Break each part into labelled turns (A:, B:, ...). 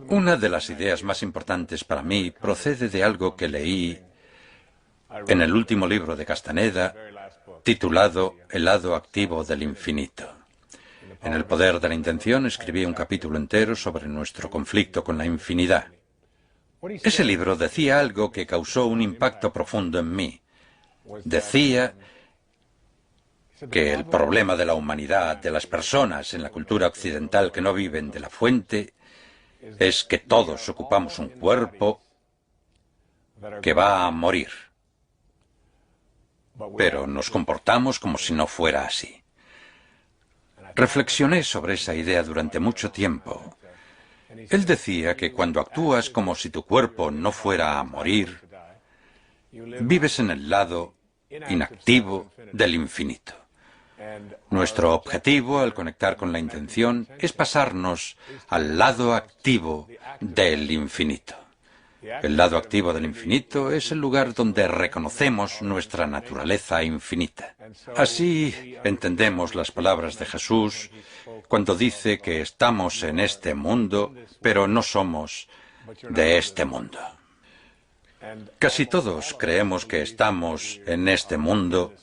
A: Una de las ideas más importantes para mí procede de algo que leí en el último libro de Castaneda, titulado El lado activo del infinito. En El poder de la intención escribí un capítulo entero sobre nuestro conflicto con la infinidad. Ese libro decía algo que causó un impacto profundo en mí. Decía que el problema de la humanidad, de las personas en la cultura occidental que no viven de la fuente, es que todos ocupamos un cuerpo que va a morir. Pero nos comportamos como si no fuera así. Reflexioné sobre esa idea durante mucho tiempo. Él decía que cuando actúas como si tu cuerpo no fuera a morir, vives en el lado inactivo del infinito. Nuestro objetivo al conectar con la intención es pasarnos al lado activo del infinito. El lado activo del infinito es el lugar donde reconocemos nuestra naturaleza infinita. Así entendemos las palabras de Jesús cuando dice que estamos en este mundo, pero no somos de este mundo. Casi todos creemos que estamos en este mundo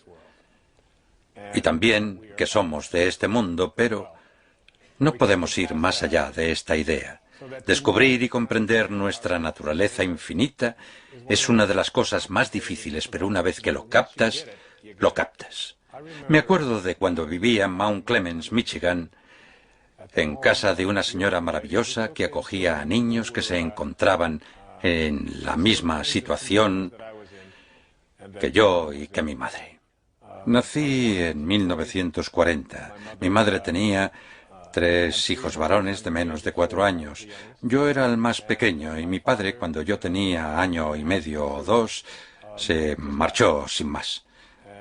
A: y también que somos de este mundo, pero no podemos ir más allá de esta idea. Descubrir y comprender nuestra naturaleza infinita es una de las cosas más difíciles, pero una vez que lo captas, lo captas. Me acuerdo de cuando vivía en Mount Clemens, Michigan, en casa de una señora maravillosa que acogía a niños que se encontraban en la misma situación que yo y que mi madre. Nací en 1940. Mi madre tenía 3 hijos varones de menos de 4 años. Yo era el más pequeño y mi padre, cuando yo tenía año y medio o 2, se marchó sin más.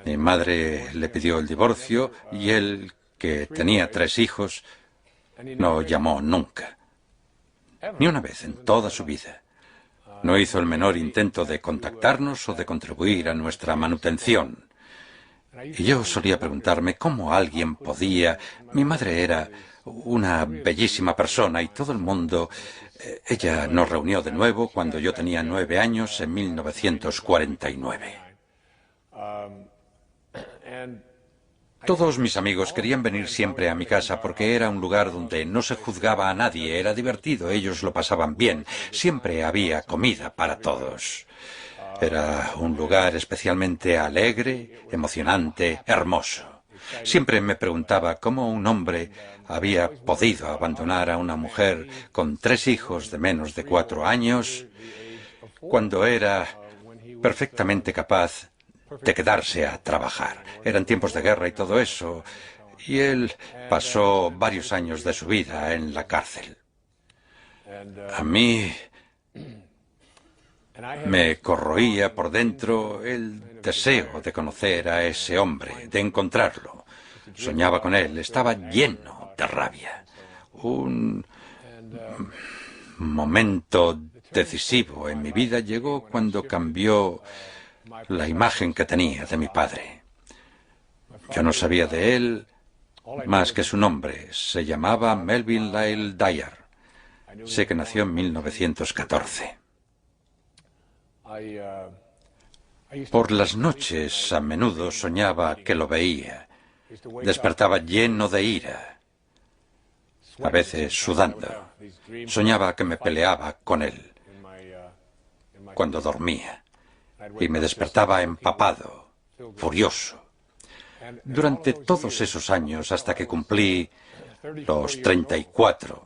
A: Mi madre le pidió el divorcio y él, que tenía 3 hijos, no llamó nunca. Ni una vez en toda su vida. No hizo el menor intento de contactarnos o de contribuir a nuestra manutención. Y yo solía preguntarme cómo alguien podía... Mi madre era una bellísima persona y todo el mundo... Ella nos reunió de nuevo cuando yo tenía 9 años en 1949. Todos mis amigos querían venir siempre a mi casa porque era un lugar donde no se juzgaba a nadie, era divertido, ellos lo pasaban bien, siempre había comida para todos. Era un lugar especialmente alegre, emocionante, hermoso. Siempre me preguntaba cómo un hombre había podido abandonar a una mujer con 3 hijos de menos de 4 años cuando era perfectamente capaz de quedarse a trabajar. Eran tiempos de guerra y todo eso, y él pasó varios años de su vida en la cárcel. A mí me corroía por dentro el deseo de conocer a ese hombre, de encontrarlo. Soñaba con él, estaba lleno de rabia. Un momento decisivo en mi vida llegó cuando cambió la imagen que tenía de mi padre. Yo no sabía de él más que su nombre. Se llamaba Melvin Lyle Dyer. Sé que nació en 1914. Por las noches a menudo soñaba que lo veía. Despertaba lleno de ira, a veces sudando. Soñaba que me peleaba con él cuando dormía y me despertaba empapado, furioso. Durante todos esos años, hasta que cumplí los 34,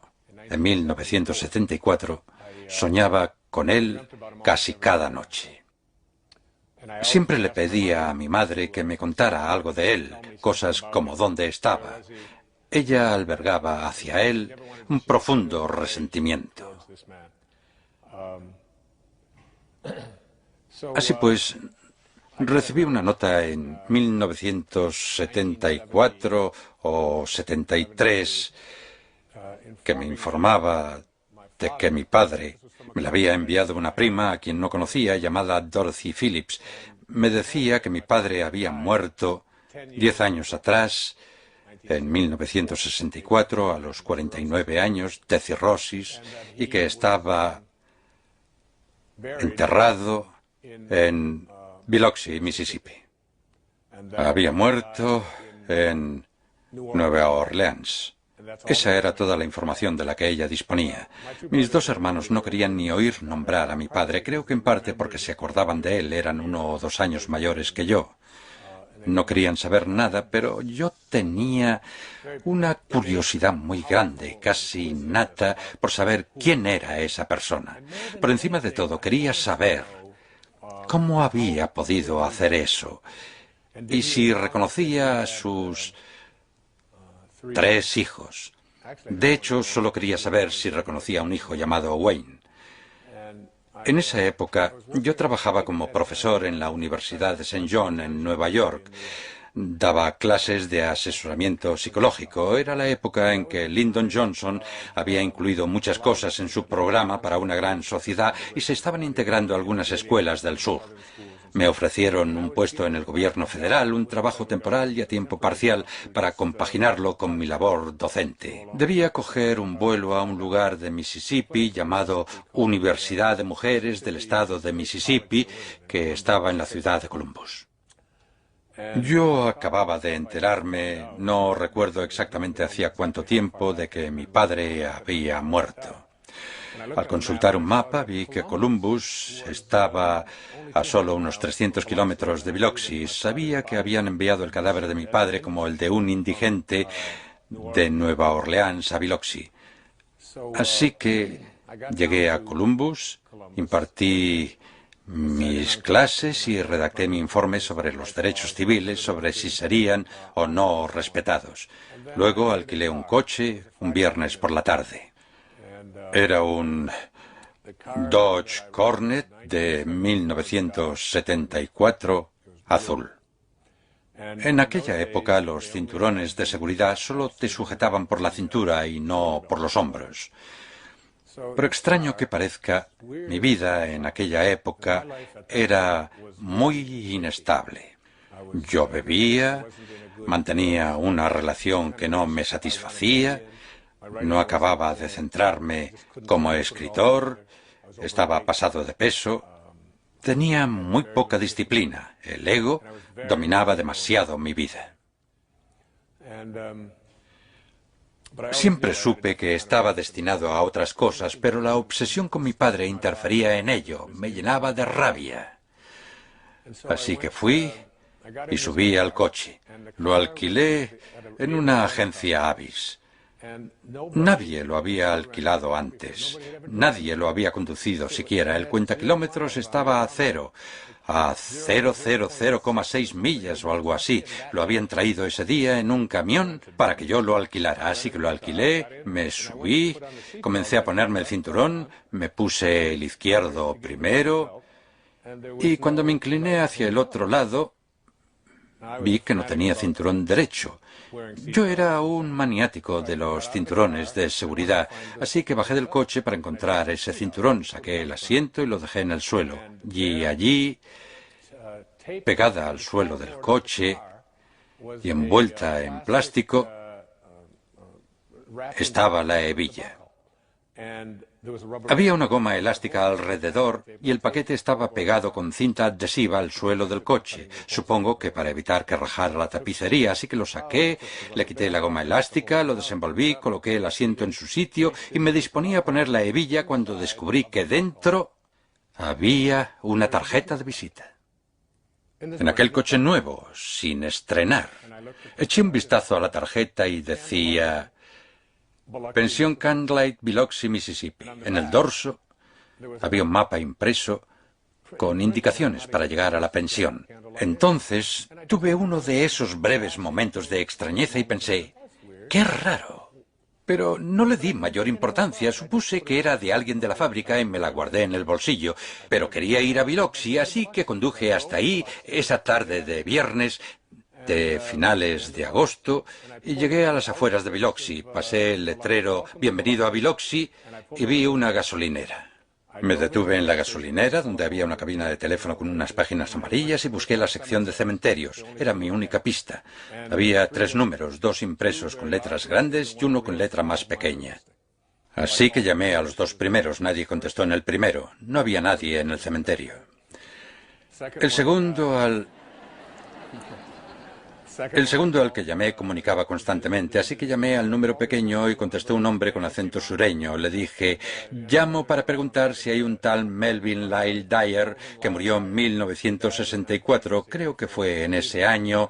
A: en 1974, soñaba con él casi cada noche. Siempre le pedía a mi madre que me contara algo de él, cosas como dónde estaba. Ella albergaba hacia él un profundo resentimiento. Así pues, recibí una nota en 1974 o 73 que me informaba de que mi padre me la había enviado una prima a quien no conocía, llamada Dorothy Phillips. Me decía que mi padre había muerto 10 años atrás en 1964 a los 49 años de cirrosis y que estaba enterrado en Biloxi, Mississippi. Había muerto en Nueva Orleans. Esa era toda la información de la que ella disponía. Mis dos hermanos no querían ni oír nombrar a mi padre, creo que en parte porque se acordaban de él, eran 1 o 2 años mayores que yo. No querían saber nada, pero yo tenía una curiosidad muy grande, casi innata, por saber quién era esa persona. Por encima de todo, quería saber cómo había podido hacer eso y si reconocía a sus 3 hijos. De hecho, solo quería saber si reconocía a un hijo llamado Wayne. En esa época, yo trabajaba como profesor en la Universidad de St. John, en Nueva York. Daba clases de asesoramiento psicológico. Era la época en que Lyndon Johnson había incluido muchas cosas en su programa para una gran sociedad y se estaban integrando algunas escuelas del sur. Me ofrecieron un puesto en el gobierno federal, un trabajo temporal y a tiempo parcial para compaginarlo con mi labor docente. Debía coger un vuelo a un lugar de Mississippi llamado Universidad de Mujeres del Estado de Mississippi, que estaba en la ciudad de Columbus. Yo acababa de enterarme, no recuerdo exactamente hacía cuánto tiempo, de que mi padre había muerto. Al consultar un mapa vi que Columbus estaba a solo unos 300 kilómetros de Biloxi. Sabía que habían enviado el cadáver de mi padre como el de un indigente de Nueva Orleans a Biloxi. Así que llegué a Columbus, impartí mis clases y redacté mi informe sobre los derechos civiles, sobre si serían o no respetados. Luego alquilé un coche un viernes por la tarde. Era un Dodge Cornet de 1974 azul. En aquella época los cinturones de seguridad solo te sujetaban por la cintura y no por los hombros. Pero extraño que parezca, mi vida en aquella época era muy inestable. Yo bebía, mantenía una relación que no me satisfacía, no acababa de centrarme como escritor, estaba pasado de peso, tenía muy poca disciplina, el ego dominaba demasiado mi vida. Siempre supe que estaba destinado a otras cosas, pero la obsesión con mi padre interfería en ello, me llenaba de rabia. Así que fui y subí al coche. Lo alquilé en una agencia Avis. Nadie lo había alquilado antes. Nadie lo había conducido siquiera. El cuentakilómetros estaba a 0. A 0,006 millas o algo así. Lo habían traído ese día en un camión para que yo lo alquilara. Así que lo alquilé, me subí, comencé a ponerme el cinturón, me puse el izquierdo primero y cuando me incliné hacia el otro lado vi que no tenía cinturón derecho. Yo era un maniático de los cinturones de seguridad, así que bajé del coche para encontrar ese cinturón, saqué el asiento y lo dejé en el suelo. Y allí, pegada al suelo del coche y envuelta en plástico, estaba la hebilla. Había una goma elástica alrededor y el paquete estaba pegado con cinta adhesiva al suelo del coche. Supongo que para evitar que rajara la tapicería, así que lo saqué, le quité la goma elástica, lo desenvolví, coloqué el asiento en su sitio y me disponía a poner la hebilla cuando descubrí que dentro había una tarjeta de visita. En aquel coche nuevo, sin estrenar. Eché un vistazo a la tarjeta y decía: Pensión Candlelight, Biloxi, Mississippi. En el dorso había un mapa impreso con indicaciones para llegar a la pensión. Entonces tuve uno de esos breves momentos de extrañeza y pensé, ¡qué raro! Pero no le di mayor importancia, supuse que era de alguien de la fábrica y me la guardé en el bolsillo. Pero quería ir a Biloxi, así que conduje hasta ahí esa tarde de viernes de finales de agosto y llegué a las afueras de Biloxi. Pasé el letrero "Bienvenido a Biloxi" y vi una gasolinera. Me detuve en la gasolinera, donde había una cabina de teléfono con unas páginas amarillas, y busqué la sección de cementerios. Era mi única pista. Había 3 números, 2 impresos con letras grandes y uno con letra más pequeña. Así que llamé a los 2 primeros. Nadie contestó en el primero. No había nadie en el cementerio. El segundo al que llamé comunicaba constantemente, así que llamé al número pequeño y contestó un hombre con acento sureño. Le dije: llamo para preguntar si hay un tal Melvin Lyle Dyer que murió en 1964, creo que fue en ese año,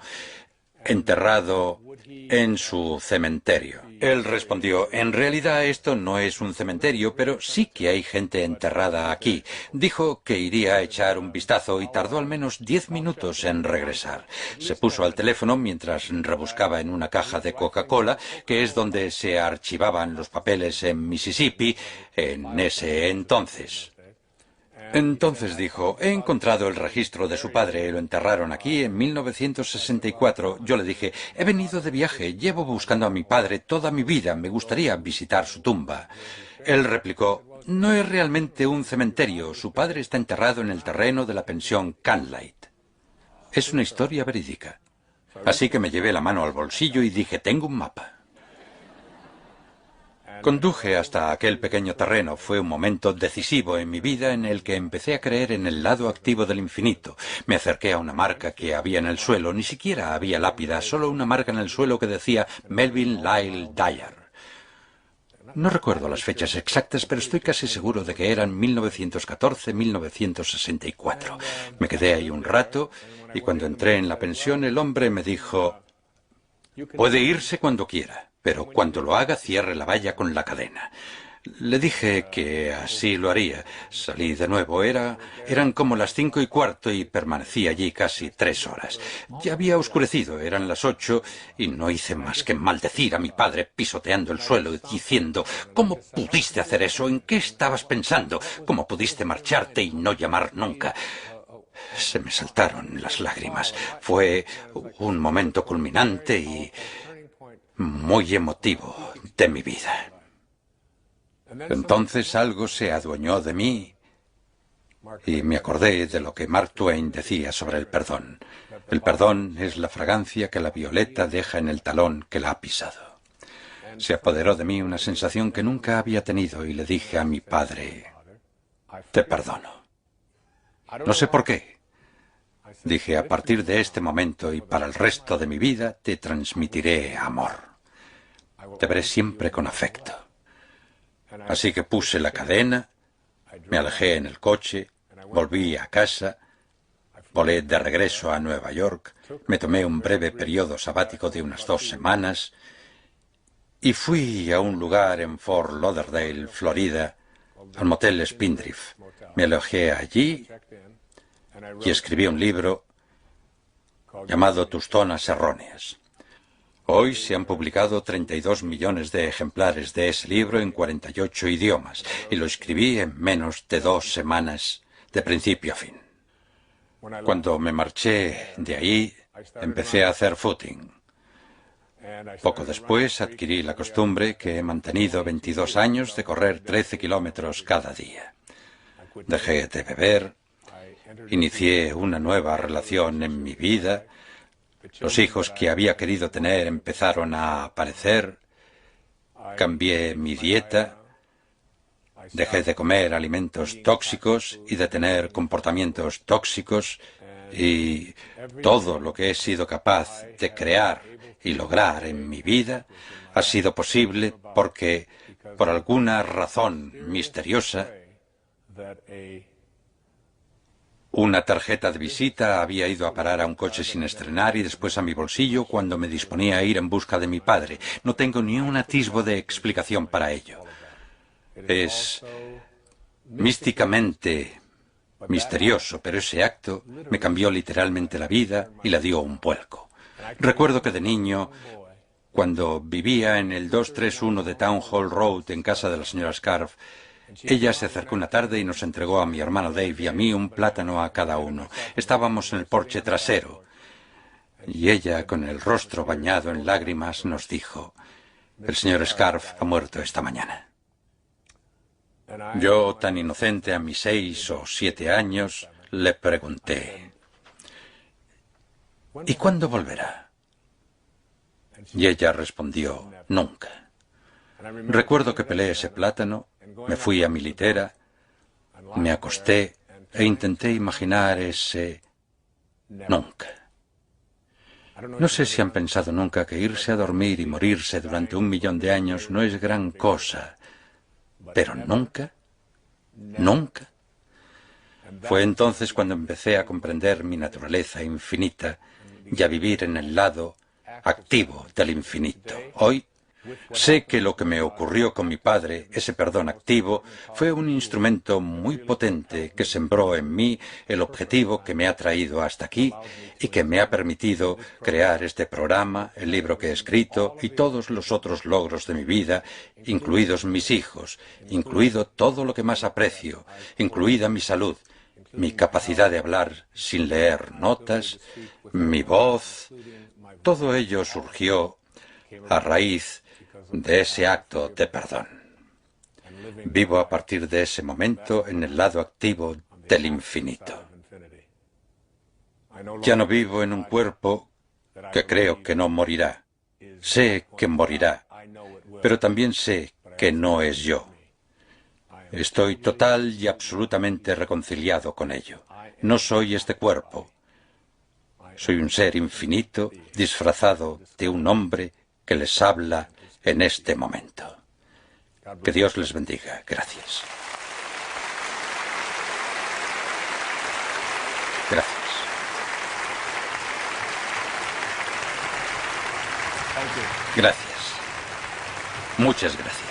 A: enterrado en su cementerio. Él respondió: en realidad esto no es un cementerio, pero sí que hay gente enterrada aquí. Dijo que iría a echar un vistazo y tardó al menos 10 minutos en regresar. Se puso al teléfono mientras rebuscaba en una caja de Coca-Cola, que es donde se archivaban los papeles en Mississippi en ese entonces. Entonces dijo: he encontrado el registro de su padre, lo enterraron aquí en 1964. Yo le dije: he venido de viaje, llevo buscando a mi padre toda mi vida, me gustaría visitar su tumba. Él replicó: no es realmente un cementerio, su padre está enterrado en el terreno de la pensión Canlight. Es una historia verídica. Así que me llevé la mano al bolsillo y dije: tengo un mapa. Conduje hasta aquel pequeño terreno. Fue un momento decisivo en mi vida en el que empecé a creer en el lado activo del infinito. Me acerqué a una marca que había en el suelo. Ni siquiera había lápida, solo una marca en el suelo que decía Melvin Lyle Dyer. No recuerdo las fechas exactas, pero estoy casi seguro de que eran 1914-1964. Me quedé ahí un rato y cuando entré en la pensión el hombre me dijo: puede irse cuando quiera, pero cuando lo haga cierre la valla con la cadena. Le dije que así lo haría. Salí de nuevo. Eran como las 5:15 y permanecí allí casi 3 horas. Ya había oscurecido, eran las 8 y no hice más que maldecir a mi padre pisoteando el suelo y diciendo: ¿cómo pudiste hacer eso? ¿En qué estabas pensando? ¿Cómo pudiste marcharte y no llamar nunca? Se me saltaron las lágrimas. Fue un momento culminante y muy emotivo de mi vida. Entonces algo se adueñó de mí y me acordé de lo que Mark Twain decía sobre el perdón. El perdón es la fragancia que la violeta deja en el talón que la ha pisado. Se apoderó de mí una sensación que nunca había tenido y le dije a mi padre: te perdono. No sé por qué. Dije: a partir de este momento y para el resto de mi vida te transmitiré amor. Te veré siempre con afecto. Así que puse la cadena, me alejé en el coche, volví a casa, volé de regreso a Nueva York, me tomé un breve periodo sabático de unas 2 semanas y fui a un lugar en Fort Lauderdale, Florida, al motel Spindrift. Me alojé allí y escribí un libro llamado Tus zonas erróneas. Hoy se han publicado 32 millones de ejemplares de ese libro en 48 idiomas y lo escribí en menos de 2 semanas, de principio a fin. Cuando me marché de ahí, empecé a hacer footing. Poco después adquirí la costumbre que he mantenido 22 años de correr 13 kilómetros cada día. Dejé de beber, inicié una nueva relación en mi vida. Los hijos que había querido tener empezaron a aparecer. Cambié mi dieta. Dejé de comer alimentos tóxicos y de tener comportamientos tóxicos. Y todo lo que he sido capaz de crear y lograr en mi vida ha sido posible porque, por alguna razón misteriosa, una tarjeta de visita había ido a parar a un coche sin estrenar y después a mi bolsillo cuando me disponía a ir en busca de mi padre. No tengo ni un atisbo de explicación para ello. Es místicamente misterioso, pero ese acto me cambió literalmente la vida y la dio un vuelco. Recuerdo que de niño, cuando vivía en el 231 de Town Hall Road en casa de la señora Scarf, ella se acercó una tarde y nos entregó a mi hermano Dave y a mí un plátano a cada uno. Estábamos en el porche trasero y ella, con el rostro bañado en lágrimas, nos dijo: el señor Scarf ha muerto esta mañana. Yo, tan inocente a mis 6 o 7 años, le pregunté, ¿y cuándo volverá? Y ella respondió, nunca. Recuerdo que pelé ese plátano, me fui a mi litera, me acosté e intenté imaginar ese nunca. No sé si han pensado nunca que irse a dormir y morirse durante 1.000.000 de años no es gran cosa, pero nunca, nunca. Fue entonces cuando empecé a comprender mi naturaleza infinita y a vivir en el lado activo del infinito. Hoy sé que lo que me ocurrió con mi padre, ese perdón activo, fue un instrumento muy potente que sembró en mí el objetivo que me ha traído hasta aquí y que me ha permitido crear este programa, el libro que he escrito y todos los otros logros de mi vida, incluidos mis hijos, incluido todo lo que más aprecio, incluida mi salud, mi capacidad de hablar sin leer notas, mi voz. Todo ello surgió a raíz de ese acto de perdón. Vivo a partir de ese momento en el lado activo del infinito. Ya no vivo en un cuerpo que creo que no morirá. Sé que morirá, pero también sé que no es yo. Estoy total y absolutamente reconciliado con ello. No soy este cuerpo. Soy un ser infinito disfrazado de un hombre que les habla en este momento. Que Dios les bendiga. Gracias. Gracias. Gracias. Muchas gracias.